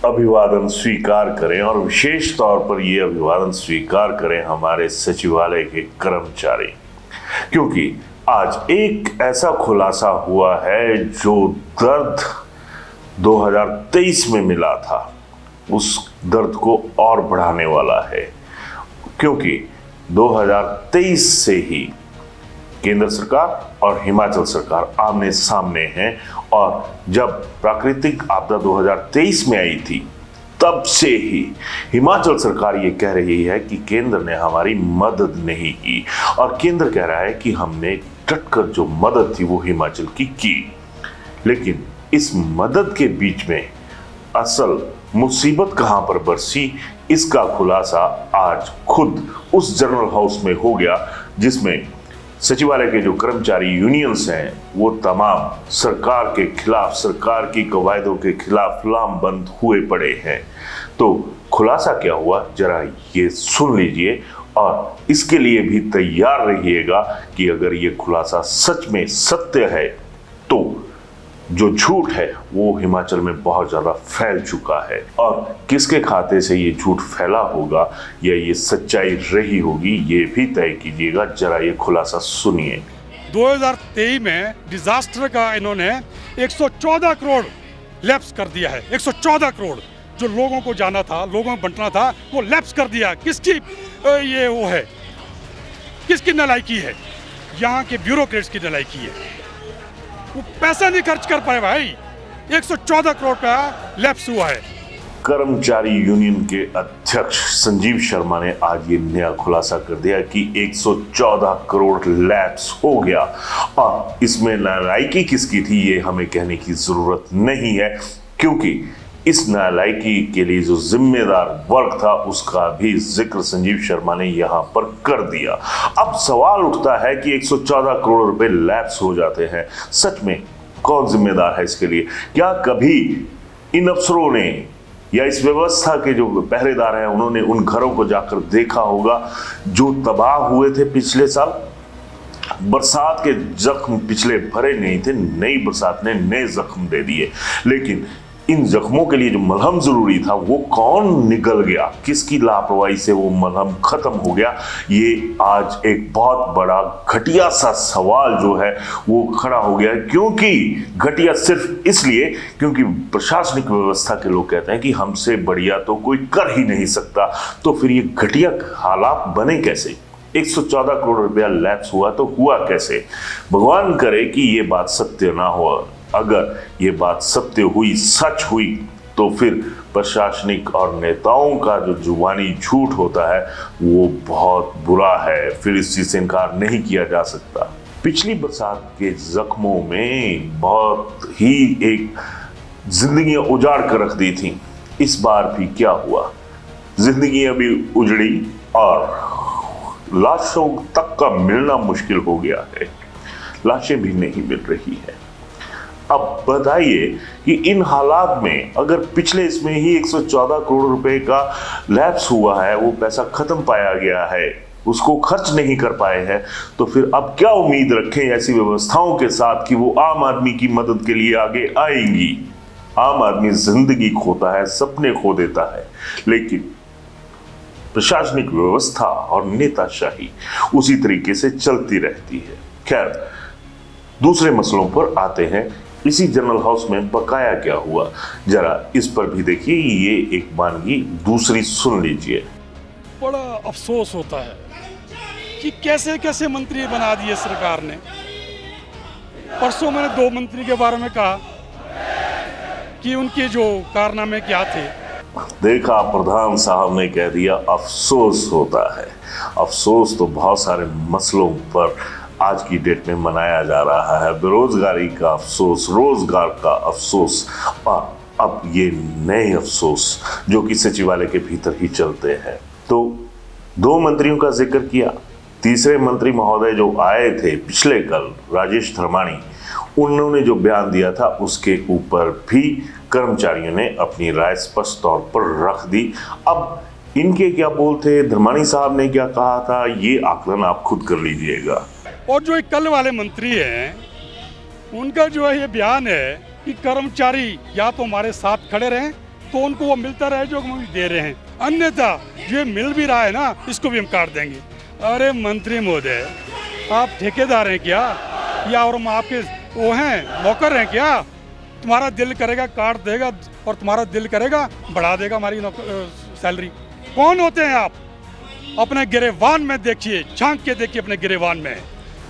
अभिवादन स्वीकार करें और विशेष तौर पर ये अभिवादन स्वीकार करें हमारे सचिवालय के कर्मचारी, क्योंकि आज एक ऐसा खुलासा हुआ है जो दर्द 2023 में मिला था उस दर्द को और बढ़ाने वाला है। क्योंकि 2023 से ही केंद्र सरकार और हिमाचल सरकार आमने सामने हैं और जब प्राकृतिक आपदा 2023 में आई थी तब से ही हिमाचल सरकार ये कह रही है कि केंद्र ने हमारी मदद नहीं की और केंद्र कह रहा है कि हमने डटकर जो मदद थी वो हिमाचल की। लेकिन इस मदद के बीच में असल मुसीबत कहां पर बरसी, इसका खुलासा आज खुद उस जनरल हाउस में हो गया जिसमें सचिवालय के जो कर्मचारी यूनियंस हैं वो तमाम सरकार के खिलाफ, सरकार की कवायदों के खिलाफ लामबंद हुए पड़े हैं। तो खुलासा क्या हुआ जरा ये सुन लीजिए और इसके लिए भी तैयार रहिएगा कि अगर ये खुलासा सच में सत्य है तो जो झूठ है वो हिमाचल में बहुत ज्यादा फैल चुका है और किसके खाते से ये झूठ फैला होगा या ये सच्चाई रही होगी ये भी तय कीजिएगा। जरा ये खुलासा सुनिए। 2023 में डिजास्टर का इन्होंने 114 करोड़ लैप्स कर दिया है। 114 करोड़ जो लोगों को जाना था, लोगों को बंटना था, वो लैप्स कर दिया। किसकी ये वो है, किसकी नालायकी है? यहाँ के ब्यूरोक्रेट्स की नालायकी है। वो पैसा नहीं खर्च कर पाए भाई। 114 करोड़ का लैप्स हुआ है। कर्मचारी यूनियन के अध्यक्ष संजीव शर्मा ने आज ये नया खुलासा कर दिया कि 114 करोड़ लैप्स हो गया और इसमें नालायकी किसकी थी ये हमें कहने की जरूरत नहीं है, क्योंकि इस नालायकी के लिए जो जिम्मेदार वर्ग था उसका भी जिक्र संजीव शर्मा ने यहां पर कर दिया। अब सवाल उठता है कि 114 करोड़ रुपए लैप्स हो जाते हैं, सच में कौन जिम्मेदार है इसके लिए? क्या कभी इन अफसरों ने या इस व्यवस्था के जो पहरेदार हैं उन्होंने उन घरों को जाकर देखा होगा जो तबाह हुए थे पिछले साल? बरसात के जख्म पिछले भरे नहीं थे, नई बरसात ने नए जख्म दे दिए। लेकिन इन जख्मों के लिए जो मलहम जरूरी था वो कौन निगल गया? किसकी लापरवाही से वो मलहम खत्म हो गया? ये आज एक बहुत बड़ा घटिया सा सवाल जो है वो खड़ा हो गया है। क्योंकि घटिया सिर्फ इसलिए क्योंकि प्रशासनिक व्यवस्था के लोग कहते हैं कि हमसे बढ़िया तो कोई कर ही नहीं सकता। तो फिर ये घटिया हालात बने कैसे? 114 करोड़ रुपया लैप्स हुआ तो हुआ कैसे? भगवान करे कि ये बात सत्य ना हो। अगर ये बात सत्य हुई, सच हुई, तो फिर प्रशासनिक और नेताओं का जो जुबानी झूठ होता है वो बहुत बुरा है, फिर इस चीज से इनकार नहीं किया जा सकता। पिछली बरसात के जख्मों में बहुत ही एक जिंदगियां उजाड़ कर रख दी थी। इस बार भी क्या हुआ? जिंदगियां भी उजड़ी और लाशों तक का मिलना मुश्किल हो गया है। लाशें भी नहीं मिल रही है। अब बताइए कि इन हालात में अगर पिछले इसमें ही 114 करोड़ रुपए का लैप्स हुआ है, वो पैसा खत्म पाया गया है, उसको खर्च नहीं कर पाए हैं, तो फिर अब क्या उम्मीद रखें ऐसी व्यवस्थाओं के साथ कि वो आम आदमी की मदद के लिए आगे आएंगी? आम आदमी जिंदगी खोता है, सपने खो देता है, लेकिन प्रशासनिक व्यवस्था और नेताशाही उसी तरीके से चलती रहती है। खैर, दूसरे मसलों पर आते हैं। इसी जनरल हाउस में बकाया क्या हुआ जरा इस पर भी देखिए। ये एक मानगी दूसरी सुन लीजिए। बड़ा अफसोस होता है कि कैसे कैसे मंत्री बना दिए सरकार ने। परसों मैंने 2 मंत्री के बारे में कहा कि उनके जो कारनामे क्या थे। देखा, प्रधान साहब ने कह दिया अफसोस होता है। अफसोस तो बहुत सारे मसलों पर आज की डेट में मनाया जा रहा है। बेरोजगारी का अफसोस, रोजगार का अफसोस और अब ये नए अफसोस जो कि सचिवालय के भीतर ही चलते हैं। तो 2 मंत्रियों का जिक्र किया। तीसरे मंत्री महोदय जो आए थे पिछले कल, राजेश धर्माणी, उन्होंने जो बयान दिया था उसके ऊपर भी कर्मचारियों ने अपनी राय स्पष्ट तौर पर रख दी। अब इनके क्या बोल थे, धर्माणी साहब ने क्या कहा था, ये आकलन आप खुद कर लीजिएगा। और जो एक कल वाले मंत्री हैं उनका जो है ये बयान है कि कर्मचारी या तो हमारे साथ खड़े रहें तो उनको वो मिलता रहे जो हम दे रहे हैं, अन्यथा जो मिल भी रहा है ना इसको भी हम काट देंगे। अरे मंत्री महोदय, आप ठेकेदार हैं क्या, या और हम आपके वो हैं नौकर हैं क्या? तुम्हारा दिल करेगा काट देगा और तुम्हारा दिल करेगा बढ़ा देगा हमारी सैलरी। कौन होते हैं आप? अपने गिरेवान में देखिए, झांक के देखिए अपने गिरेवान में।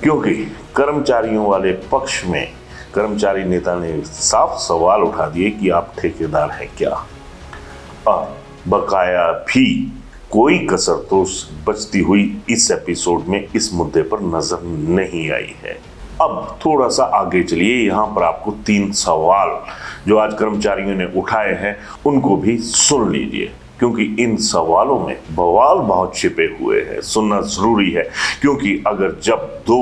क्योंकि कर्मचारियों वाले पक्ष में कर्मचारी नेता ने साफ सवाल उठा दिए कि आप ठेकेदार हैं क्या। और बकाया भी कोई कसर तो बचती हुई इस एपिसोड में इस मुद्दे पर नजर नहीं आई है। अब थोड़ा सा आगे चलिए, यहाँ पर आपको 3 सवाल जो आज कर्मचारियों ने उठाए हैं उनको भी सुन लीजिए, क्योंकि इन सवालों में बवाल बहुत छिपे हुए हैं। सुनना जरूरी है, क्योंकि अगर जब 2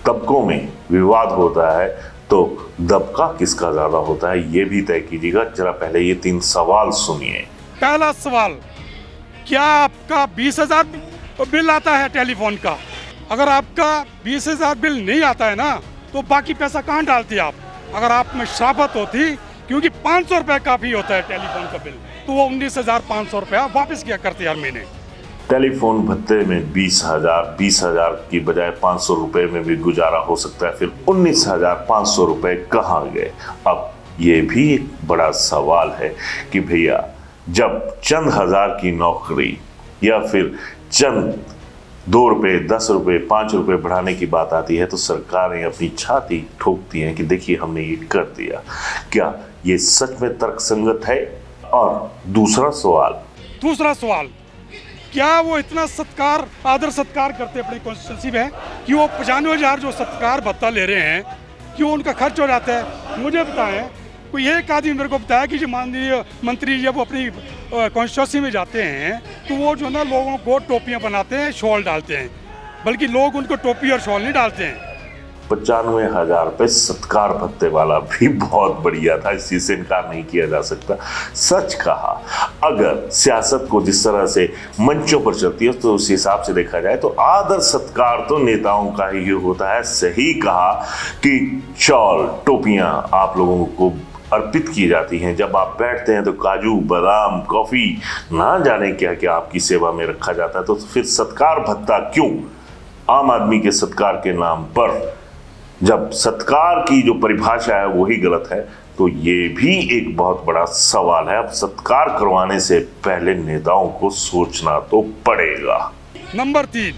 तबकों में विवाद होता है तो दबका किसका ज्यादा होता है ये भी तय कीजिएगा। जरा पहले ये 3 सवाल सुनिए। पहला सवाल, क्या आपका 20,000 बिल आता है टेलीफोन का? अगर आपका 20,000 बिल नहीं आता है ना तो बाकी पैसा कहाँ डालते आप? अगर आप में शराफत होती, क्योंकि 500 रुपये काफ़ी होता है टेलीफोन का बिल, तो वो 19,500 रुपया वापस क्या करते यार महीने। टेलीफोन भत्ते में 20,000 की बजाय 500 रुपए में भी गुजारा हो सकता है, फिर 19,500 रुपए कहाँ गए? अब ये भी एक बड़ा सवाल है कि भैया जब चंद हजार की नौकरी या फिर चंद 2 रुपये, 10 रुपये, 5 रुपये बढ़ाने की बात आती है तो सरकारें अपनी छाती ठोकती हैं कि देखिए हमने ये कर दिया। क्या ये सच में तर्कसंगत है? और दूसरा सवाल, क्या वो इतना सत्कार आदर सत्कार करते अपनी कॉन्स्टिट्यूंसी में कि वो 95,000 जो सत्कार भत्ता ले रहे हैं क्यों उनका खर्च हो जाता है? मुझे बताएं, कोई एक आदमी मेरे को बताया कि जो माननीय मंत्री जब अपनी कॉन्स्टिट्यूंसी में जाते हैं तो वो जो ना लोगों को टोपियां बनाते हैं, शॉल डालते हैं, बल्कि लोग उनको टोपी और शॉल नहीं डालते हैं। 95,000 रुपये सत्कार भत्ते वाला भी बहुत बढ़िया था, इस चीज से इनकार नहीं किया जा सकता। सच कहा, अगर सियासत को जिस तरह से मंचों पर चलती है तो उस हिसाब से देखा जाए तो आदर सत्कार तो नेताओं का ही होता है। सही कहा कि शॉल, टोपियां आप लोगों को अर्पित की जाती हैं। जब आप बैठते हैं तो काजू, बादाम, कॉफी, ना जाने क्या क्या आपकी सेवा में रखा जाता है, तो फिर सत्कार भत्ता क्यों? आम आदमी के सत्कार के नाम पर जब सत्कार की जो परिभाषा है वही गलत है, तो ये भी एक बहुत बड़ा सवाल है। अब सत्कार करवाने से पहले नेताओं को सोचना तो पड़ेगा। नंबर 3,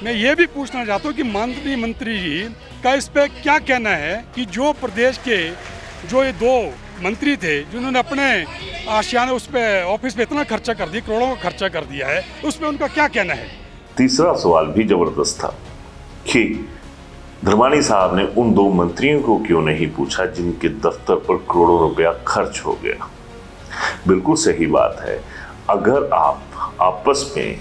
मैं ये भी पूछना चाहता हूँ कि माननीय मंत्री जी का इस पे क्या कहना है कि जो प्रदेश के जो ये 2 मंत्री थे जिन्होंने अपने आशियाने उस पे ऑफिस पे इतना खर्चा कर दिया, करोड़ों का खर्चा कर दिया है, उस पे उनका क्या कहना है? तीसरा सवाल भी जबरदस्त था कि धर्मानी साहब ने उन 2 मंत्रियों को क्यों नहीं पूछा जिनके दफ्तर पर करोड़ों रुपया खर्च हो गया। बिल्कुल सही बात है, अगर आप आपस में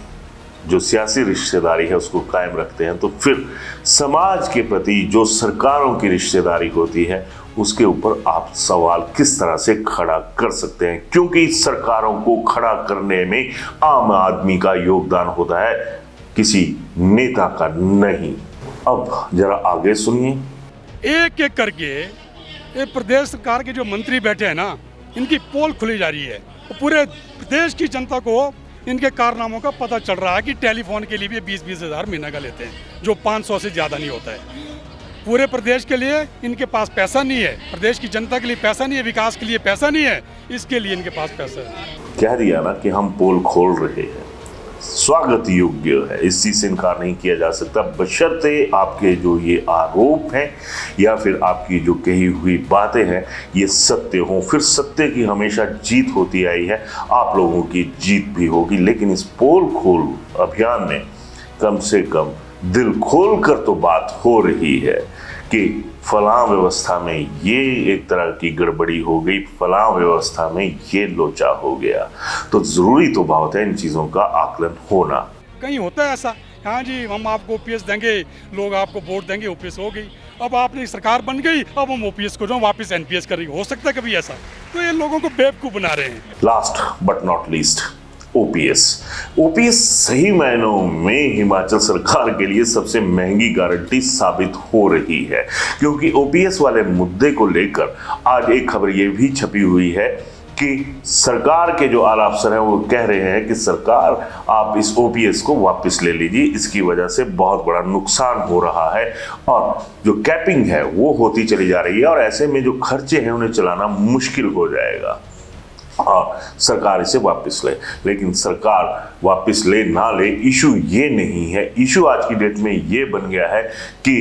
जो सियासी रिश्तेदारी है उसको कायम रखते हैं तो फिर समाज के प्रति जो सरकारों की रिश्तेदारी होती है उसके ऊपर आप सवाल किस तरह से खड़ा कर सकते हैं, क्योंकि सरकारों को खड़ा करने में आम आदमी का योगदान होता है, किसी नेता का नहीं। अब जरा आगे सुनिए। एक एक करके ये प्रदेश सरकार के जो मंत्री बैठे हैं ना, इनकी पोल खुली जा रही है, तो पूरे प्रदेश की जनता को इनके कारनामों का पता चल रहा है कि टेलीफोन के लिए भी 20-20 हज़ार महीने का लेते हैं, जो 500 से ज़्यादा नहीं होता है। पूरे प्रदेश के लिए इनके पास पैसा नहीं है, प्रदेश की जनता के लिए पैसा नहीं है, विकास के लिए पैसा नहीं है, इसके लिए इनके पास पैसा है। कह दिया ना कि हम पोल खोल रहे हैं, स्वागत योग्य है, इस चीज से इनकार नहीं किया जा सकता, बशर्ते आपके जो ये आरोप हैं या फिर आपकी जो कही हुई बातें हैं ये सत्य हों। फिर सत्य की हमेशा जीत होती आई है, आप लोगों की जीत भी होगी। लेकिन इस पोल खोल अभियान में कम से कम दिल खोल कर तो बात हो रही है कि फलां व्यवस्था में ये एक तरह की गड़बड़ी हो गई, फलां व्यवस्था में ये लोचा हो गया, तो जरूरी तो बहुत है इन चीज़ों का आकलन होना। कहीं होता है ऐसा, हाँ जी हम आपको ओपीएस देंगे, लोग आपको वोट देंगे, ओपीएस हो गई, अब आपने सरकार बन गई, अब हम ओपीएस को जो वापस एनपीएस करेंगे, हो सकता है कभी ऐसा? तो ये लोगों को बेवकूफ़ बना रहे हैं। Last but not least, OPS सही मायनों में हिमाचल सरकार के लिए सबसे महंगी गारंटी साबित हो रही है, क्योंकि ओपीएस वाले मुद्दे को लेकर आज एक खबर ये भी छपी हुई है कि सरकार के जो आला अफसर हैं वो कह रहे हैं कि सरकार आप इस ओपीएस को वापस ले लीजिए, इसकी वजह से बहुत बड़ा नुकसान हो रहा है और जो कैपिंग है वो होती चली जा रही है और ऐसे में जो खर्चे हैं उन्हें चलाना मुश्किल हो जाएगा और सरकार इसे वापस ले। लेकिन सरकार वापस ले ना ले, इशू ये नहीं है। इशू आज की डेट में ये बन गया है कि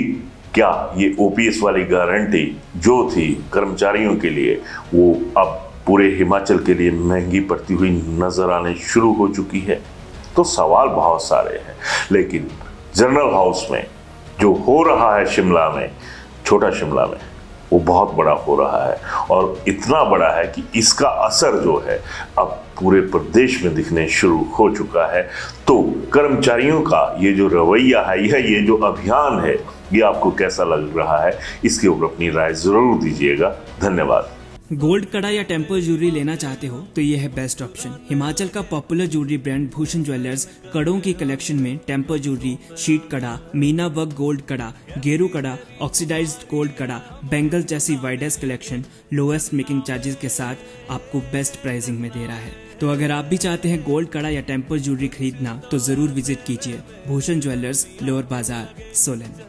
क्या ये ओपीएस वाली गारंटी जो थी कर्मचारियों के लिए वो अब पूरे हिमाचल के लिए महंगी पड़ती हुई नजर आने शुरू हो चुकी है। तो सवाल बहुत सारे हैं, लेकिन जनरल हाउस में जो हो रहा है शिमला में, छोटा शिमला में, वो बहुत बड़ा हो रहा है और इतना बड़ा है कि इसका असर जो है अब पूरे प्रदेश में दिखने शुरू हो चुका है। तो कर्मचारियों का ये जो रवैया है या ये जो अभियान है, ये आपको कैसा लग रहा है, इसके ऊपर अपनी राय जरूर दीजिएगा। धन्यवाद। गोल्ड कड़ा या टेम्पल ज्वेलरी लेना चाहते हो तो ये है बेस्ट ऑप्शन। हिमाचल का popular jewellery brand Bhushan jewellers कड़ों की कलेक्शन में टेम्पल ज्वेलरी, शीट कड़ा, मीना वर्क गोल्ड कड़ा, गेरू कड़ा, ऑक्सीडाइज्ड गोल्ड कड़ा, बैंगल्स जैसी widest collection lowest making charges के साथ आपको बेस्ट प्राइसिंग में दे रहा है। तो अगर आप भी चाहते हैं गोल्ड कड़ा या टेम्पल ज्वेलरी खरीदना तो जरूर विजिट कीजिए भूषण ज्वेलर्स, लोअर बाजार, सोलन।